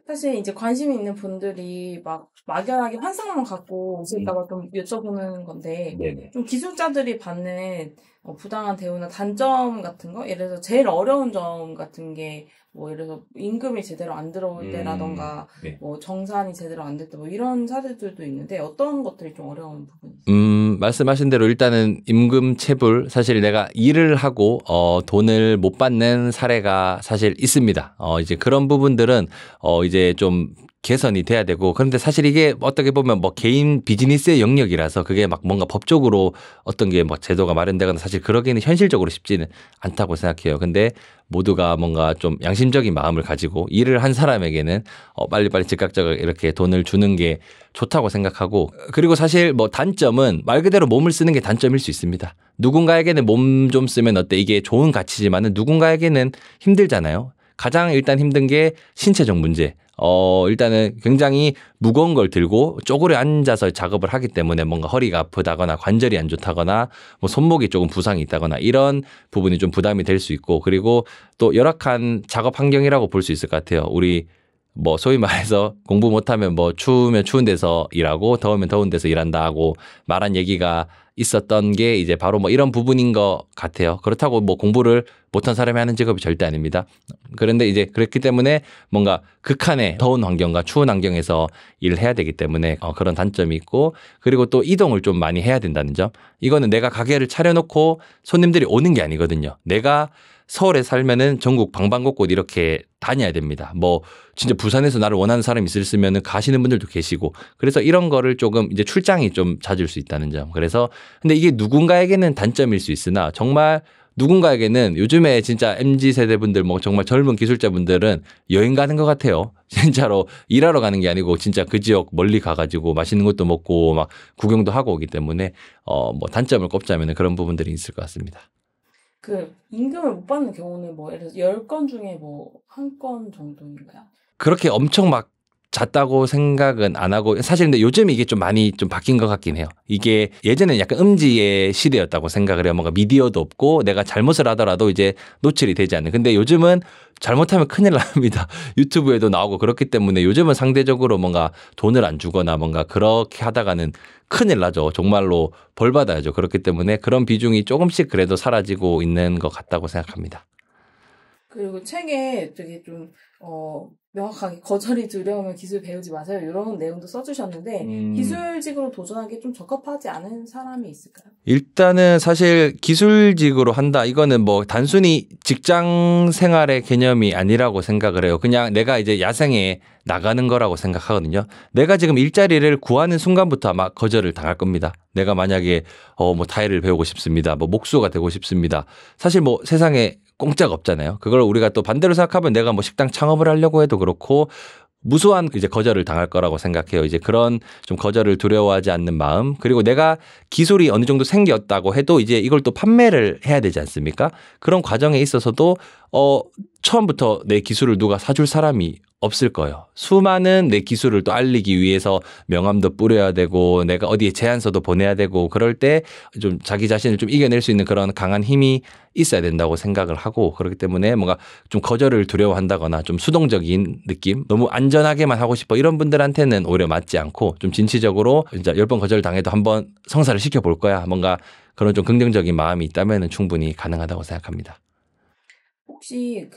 사실 이제 관심 있는 분들이 막 막연하게 환상만 갖고 오실까봐 좀 여쭤보는 건데, 네네. 좀 기술자들이 받는 부당한 대우나 단점 같은 거? 예를 들어서 제일 어려운 점 같은 게, 뭐 예를 들어서 임금이 제대로 안 들어올 때라던가, 네. 뭐 정산이 제대로 안 될 때, 뭐 이런 사례들도 있는데, 어떤 것들이 좀 어려운 부분이 있어요? 말씀하신 대로 일단은 임금 체불, 사실 내가 일을 하고 돈을 못 받는 사례가 사실 있습니다. 이제 그런 부분들은 이제 좀 개선이 돼야 되고, 그런데 사실 이게 어떻게 보면 뭐 개인 비즈니스의 영역이라서 그게 막 뭔가 법적으로 어떤 게 뭐 제도가 마련되거나 사실 그러기는 현실적으로 쉽지는 않다고 생각해요. 근데 모두가 뭔가 좀 양심적인 마음을 가지고 일을 한 사람에게는 빨리빨리 즉각적으로 이렇게 돈을 주는 게 좋다고 생각하고, 그리고 사실 뭐 단점은 말 그대로 몸을 쓰는 게 단점일 수 있습니다. 누군가에게는 몸 좀 쓰면 어때? 이게 좋은 가치지만은 누군가에게는 힘들잖아요. 가장 일단 힘든 게 신체적 문제. 일단은 굉장히 무거운 걸 들고 쪼그려 앉아서 작업을 하기 때문에 뭔가 허리가 아프다거나 관절이 안 좋다거나 뭐 손목이 조금 부상이 있다거나 이런 부분이 좀 부담이 될 수 있고, 그리고 또 열악한 작업 환경이라고 볼 수 있을 것 같아요. 우리 뭐 소위 말해서 공부 못하면 뭐 추우면 추운 데서 일하고 더우면 더운 데서 일한다 하고 말한 얘기가 있었던 게 이제 바로 뭐 이런 부분인 것 같아요. 그렇다고 뭐 공부를 못한 사람이 하는 직업이 절대 아닙니다. 그런데 이제 그렇기 때문에 뭔가 극한의 더운 환경과 추운 환경에서 일을 해야 되기 때문에 그런 단점이 있고, 그리고 또 이동을 좀 많이 해야 된다는 점. 이거는 내가 가게를 차려놓고 손님들이 오는 게 아니거든요. 내가 서울에 살면은 전국 방방곡곡 이렇게 다녀야 됩니다. 뭐 진짜 부산에서 나를 원하는 사람이 있으면은 가시는 분들도 계시고, 그래서 이런 거를 조금 이제 출장이 좀 잦을 수 있다는 점. 그래서 근데 이게 누군가에게는 단점일 수 있으나 정말 누군가에게는 요즘에 진짜 MZ 세대 분들 뭐 정말 젊은 기술자분들은 여행 가는 것 같아요. 진짜로 일하러 가는 게 아니고 진짜 그 지역 멀리 가가지고 맛있는 것도 먹고 막 구경도 하고 오기 때문에 뭐 단점을 꼽자면 그런 부분들이 있을 것 같습니다. 임금을 못 받는 경우는 뭐, 예를 들어서 10건 중에 뭐, 1건 정도인가요? 그렇게 엄청 막 잦다고 생각은 안 하고, 사실 근데 요즘 이게 좀 많이 좀 바뀐 것 같긴 해요. 이게 예전에는 약간 음지의 시대였다고 생각을 해요. 뭔가 미디어도 없고 내가 잘못을 하더라도 이제 노출이 되지 않는. 근데 요즘은 잘못하면 큰일 납니다. 유튜브에도 나오고 그렇기 때문에 요즘은 상대적으로 뭔가 돈을 안 주거나 뭔가 그렇게 하다가는 큰일 나죠. 정말로 벌 받아야죠. 그렇기 때문에 그런 비중이 조금씩 그래도 사라지고 있는 것 같다고 생각합니다. 그리고 책에 되게 좀, 명확하게 거절이 두려우면 기술 배우지 마세요. 이런 내용도 써주셨는데, 기술직으로 도전하기 좀 적합하지 않은 사람이 있을까요? 일단은 사실 기술직으로 한다. 이거는 뭐 단순히 직장 생활의 개념이 아니라고 생각을 해요. 그냥 내가 이제 야생에 나가는 거라고 생각하거든요. 내가 지금 일자리를 구하는 순간부터 아마 거절을 당할 겁니다. 내가 만약에 뭐 타일을 배우고 싶습니다. 뭐 목수가 되고 싶습니다. 사실 뭐 세상에 공짜가 없잖아요. 그걸 우리가 또 반대로 생각하면 내가 뭐 식당 창업을 하려고 해도 그렇고 무수한 이제 거절을 당할 거라고 생각해요. 이제 그런 좀 거절을 두려워하지 않는 마음, 그리고 내가 기술이 어느 정도 생겼다고 해도 이제 이걸 또 판매를 해야 되지 않습니까? 그런 과정에 있어서도 처음부터 내 기술을 누가 사줄 사람이 없을 거예요. 수많은 내 기술을 또 알리기 위해서 명함도 뿌려야 되고 내가 어디에 제안서도 보내야 되고, 그럴 때 좀 자기 자신을 좀 이겨낼 수 있는 그런 강한 힘이 있어야 된다고 생각을 하고, 그렇기 때문에 뭔가 좀 거절을 두려워한다거나 좀 수동적인 느낌, 너무 안전하게만 하고 싶어 이런 분들한테는 오히려 맞지 않고 좀 진취적으로 이제 10번 거절 당해도 한번 성사를 시켜볼 거야. 뭔가 그런 좀 긍정적인 마음이 있다면 충분히 가능하다고 생각합니다. 혹시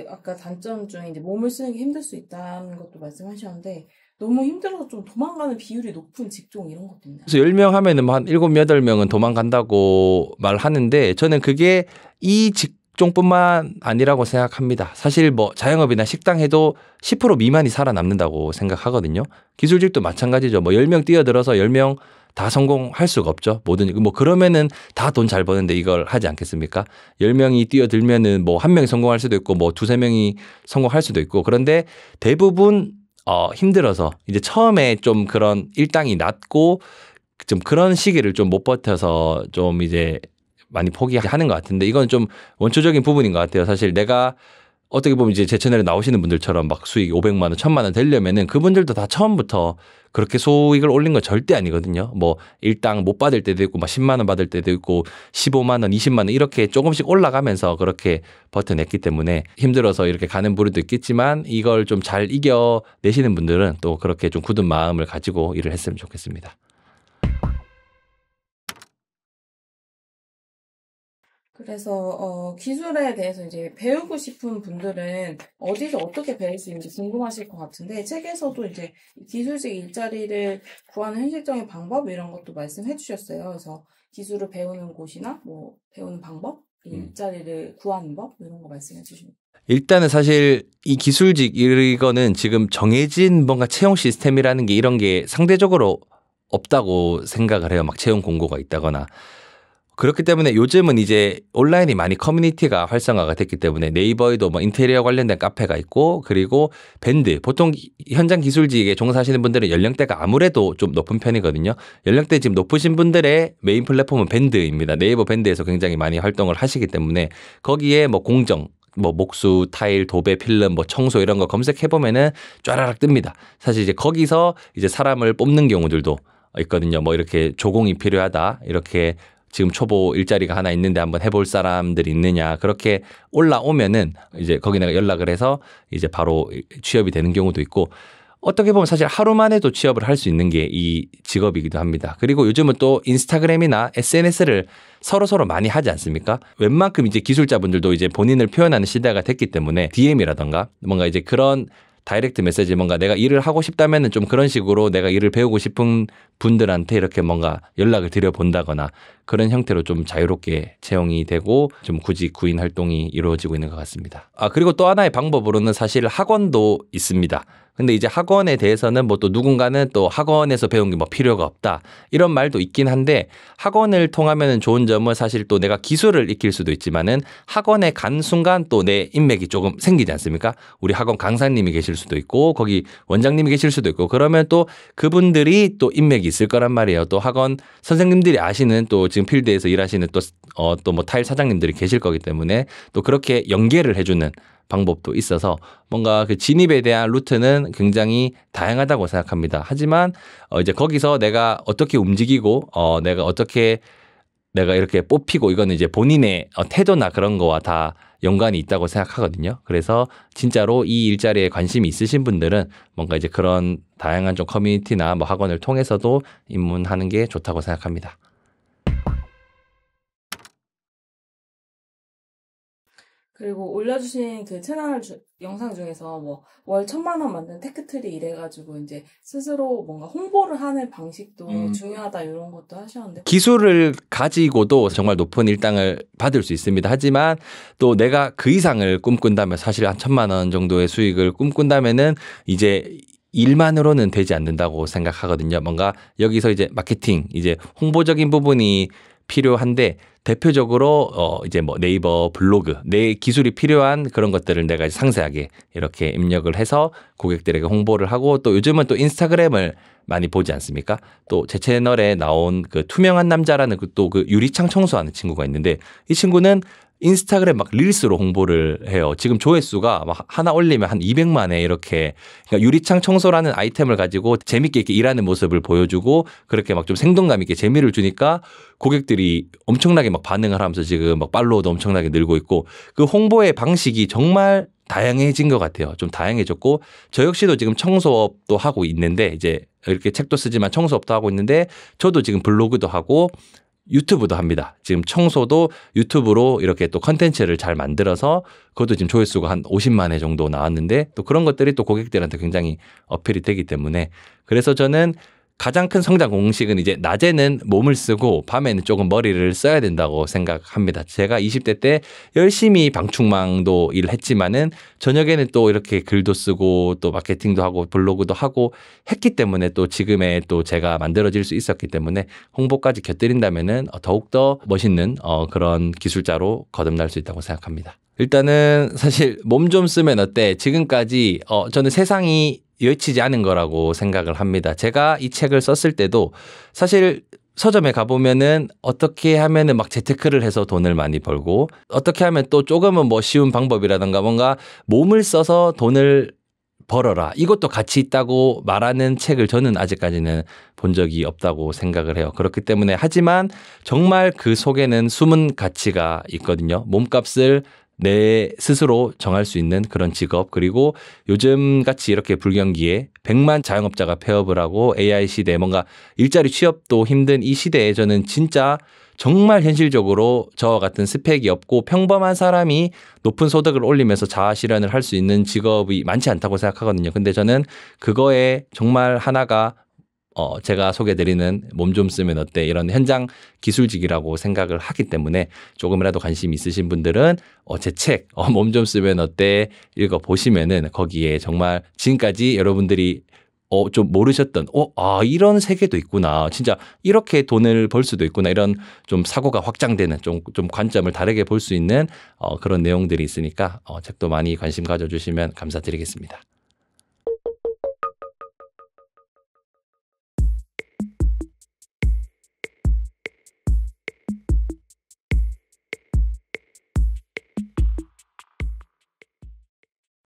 아까 단점 중에 이제 몸을 쓰는 게 힘들 수 있다는 것도 말씀하셨는데, 너무 힘들어서 좀 도망가는 비율이 높은 직종 이런 것도 있나요? 그래서 10명 하면은 한 7, 8명은 도망간다고 말하는데 저는 그게 이 직종뿐만 아니라고 생각합니다. 사실 뭐 자영업이나 식당 해도 10% 미만이 살아남는다고 생각하거든요. 기술직도 마찬가지죠. 뭐 10명 뛰어들어서 10명 다 성공할 수가 없죠. 뭐든 뭐 그러면은 다 돈 잘 버는데 이걸 하지 않겠습니까? 10명이 뛰어들면은 뭐 1명이 성공할 수도 있고 뭐 2, 3명이 성공할 수도 있고, 그런데 대부분 힘들어서 이제 처음에 좀 그런 일당이 낮고 좀 그런 시기를 좀 못 버텨서 좀 이제 많이 포기하는 것 같은데, 이건 좀 원초적인 부분인 것 같아요. 사실 내가 어떻게 보면 이제 제 채널에 나오시는 분들처럼 막 수익 500만 원, 1000만 원 되려면은 그분들도 다 처음부터 그렇게 수익을 올린 건 절대 아니거든요. 뭐 일당 못 받을 때도 있고 막 10만 원 받을 때도 있고 15만 원, 20만 원 이렇게 조금씩 올라가면서 그렇게 버텨냈기 때문에 힘들어서 이렇게 가는 부류도 있겠지만 이걸 좀 잘 이겨내시는 분들은 또 그렇게 좀 굳은 마음을 가지고 일을 했으면 좋겠습니다. 그래서 기술에 대해서 이제 배우고 싶은 분들은 어디서 어떻게 배울 수 있는지 궁금하실 것 같은데 책에서도 이제 기술직 일자리를 구하는 현실적인 방법 이런 것도 말씀해 주셨어요. 그래서 기술을 배우는 곳이나 뭐 배우는 방법, 일자리를 구하는 법 이런 거 말씀해 주십니다. 일단은 사실 이 기술직 이거는 지금 정해진 뭔가 채용 시스템이라는 게 이런 게 상대적으로 없다고 생각을 해요. 막 채용 공고가 있다거나. 그렇기 때문에 요즘은 이제 온라인이 많이 커뮤니티가 활성화가 됐기 때문에 네이버에도 뭐 인테리어 관련된 카페가 있고 그리고 밴드 보통 현장 기술직에 종사하시는 분들은 연령대가 아무래도 좀 높은 편이거든요. 연령대 지금 높으신 분들의 메인 플랫폼은 밴드입니다. 네이버 밴드에서 굉장히 많이 활동을 하시기 때문에 거기에 뭐 공정 뭐 목수, 타일, 도배, 필름, 뭐 청소 이런 거 검색해 보면은 쫘라락 뜹니다. 사실 이제 거기서 이제 사람을 뽑는 경우들도 있거든요. 뭐 이렇게 조공이 필요하다 이렇게 지금 초보 일자리가 하나 있는데 한번 해볼 사람들이 있느냐 그렇게 올라오면은 이제 거기 내가 연락을 해서 이제 바로 취업이 되는 경우도 있고 어떻게 보면 사실 하루 만에도 취업을 할 수 있는 게 이 직업이기도 합니다. 그리고 요즘은 또 인스타그램이나 SNS를 서로 많이 하지 않습니까? 웬만큼 이제 기술자분들도 이제 본인을 표현하는 시대가 됐기 때문에 DM이라던가 뭔가 이제 그런 다이렉트 메시지 뭔가 내가 일을 하고 싶다면은 좀 그런 식으로 내가 일을 배우고 싶은 분들한테 이렇게 뭔가 연락을 드려본다거나 그런 형태로 좀 자유롭게 채용이 되고 좀 구직 구인 활동이 이루어지고 있는 것 같습니다. 그리고 또 하나의 방법으로는 사실 학원도 있습니다. 근데 이제 학원에 대해서는 뭐 또 누군가는 또 학원에서 배운 게 뭐 필요가 없다 이런 말도 있긴 한데 학원을 통하면은 좋은 점은 사실 또 내가 기술을 익힐 수도 있지만은 학원에 간 순간 또 내 인맥이 조금 생기지 않습니까? 우리 학원 강사님이 계실 수도 있고 거기 원장님이 계실 수도 있고 그러면 또 그분들이 또 인맥이 있을 거란 말이에요. 또 학원 선생님들이 아시는 또 지금 필드에서 일하시는 또 뭐 타일 사장님들이 계실 거기 때문에 또 그렇게 연계를 해주는 방법도 있어서 뭔가 그 진입에 대한 루트는 굉장히 다양하다고 생각합니다. 하지만 이제 거기서 내가 어떻게 움직이고 내가 이렇게 뽑히고 이거는 이제 본인의 태도나 그런 거와 다 연관이 있다고 생각하거든요. 그래서 진짜로 이 일자리에 관심이 있으신 분들은 뭔가 이제 그런 다양한 좀 커뮤니티나 뭐 학원을 통해서도 입문하는 게 좋다고 생각합니다. 그리고 올려주신 그 채널 영상 중에서 뭐 월 1000만 원 만든 테크트리 이래가지고 이제 스스로 뭔가 홍보를 하는 방식도 중요하다 이런 것도 하셨는데 기술을 가지고도 정말 높은 일당을 받을 수 있습니다. 하지만 또 내가 그 이상을 꿈꾼다면 사실 한 1000만 원 정도의 수익을 꿈꾼다면은 이제 일만으로는 되지 않는다고 생각하거든요. 뭔가 여기서 이제 마케팅, 이제 홍보적인 부분이 필요한데 대표적으로 이제 뭐 네이버 블로그 내 기술이 필요한 그런 것들을 내가 상세하게 이렇게 입력을 해서 고객들에게 홍보를 하고 또 요즘은 또 인스타그램을 많이 보지 않습니까? 또 제 채널에 나온 그 투명한 남자라는 또 그 유리창 청소하는 친구가 있는데 이 친구는 인스타그램 막 릴스로 홍보를 해요. 지금 조회수가 막 하나 올리면 한 200만에 이렇게 그러니까 유리창 청소라는 아이템을 가지고 재밌게 이렇게 일하는 모습을 보여주고 그렇게 막 좀 생동감 있게 재미를 주니까 고객들이 엄청나게 막 반응을 하면서 지금 막 팔로워도 엄청나게 늘고 있고 그 홍보의 방식이 정말 다양해진 것 같아요. 좀 다양해졌고 저 역시도 지금 청소업도 하고 있는데 이제 이렇게 책도 쓰지만 청소업도 하고 있는데 저도 지금 블로그도 하고 유튜브도 합니다. 지금 청소도 유튜브로 이렇게 또 컨텐츠를 잘 만들어서 그것도 지금 조회수가 한 50만 회 정도 나왔는데 또 그런 것들이 또 고객들한테 굉장히 어필이 되기 때문에 그래서 저는 가장 큰 성장 공식은 이제 낮에는 몸을 쓰고 밤에는 조금 머리를 써야 된다고 생각합니다. 제가 20대 때 열심히 방충망도 일을 했지만은 저녁에는 또 이렇게 글도 쓰고 또 마케팅도 하고 블로그도 하고 했기 때문에 또 지금의 또 제가 만들어질 수 있었기 때문에 홍보까지 곁들인다면은 더욱더 멋있는 그런 기술자로 거듭날 수 있다고 생각합니다. 일단은 사실 몸 좀 쓰면 어때? 지금까지 저는 세상이 여의치지 않은 거라고 생각을 합니다. 제가 이 책을 썼을 때도 사실 서점에 가보면은 어떻게 하면은 막 재테크를 해서 돈을 많이 벌고 어떻게 하면 또 조금은 뭐 쉬운 방법이라든가 뭔가 몸을 써서 돈을 벌어라. 이것도 가치 있다고 말하는 책을 저는 아직까지는 본 적이 없다고 생각을 해요. 그렇기 때문에 하지만 정말 그 속에는 숨은 가치가 있거든요. 몸값을 내 스스로 정할 수 있는 그런 직업, 그리고 요즘 같이 이렇게 불경기에 100만 자영업자가 폐업을 하고 AI 시대에 뭔가 일자리 취업도 힘든 이 시대에 저는 진짜 정말 현실적으로 저와 같은 스펙이 없고 평범한 사람이 높은 소득을 올리면서 자아 실현을 할 수 있는 직업이 많지 않다고 생각하거든요. 근데 저는 그거에 정말 하나가 제가 소개드리는 몸 좀 쓰면 어때 이런 현장 기술직이라고 생각을 하기 때문에 조금이라도 관심 있으신 분들은 제 책 몸 좀 쓰면 어때 읽어보시면은 거기에 정말 지금까지 여러분들이 좀 모르셨던 이런 세계도 있구나. 진짜 이렇게 돈을 벌 수도 있구나. 이런 좀 사고가 확장되는 좀 관점을 다르게 볼 수 있는 그런 내용들이 있으니까 책도 많이 관심 가져주시면 감사드리겠습니다.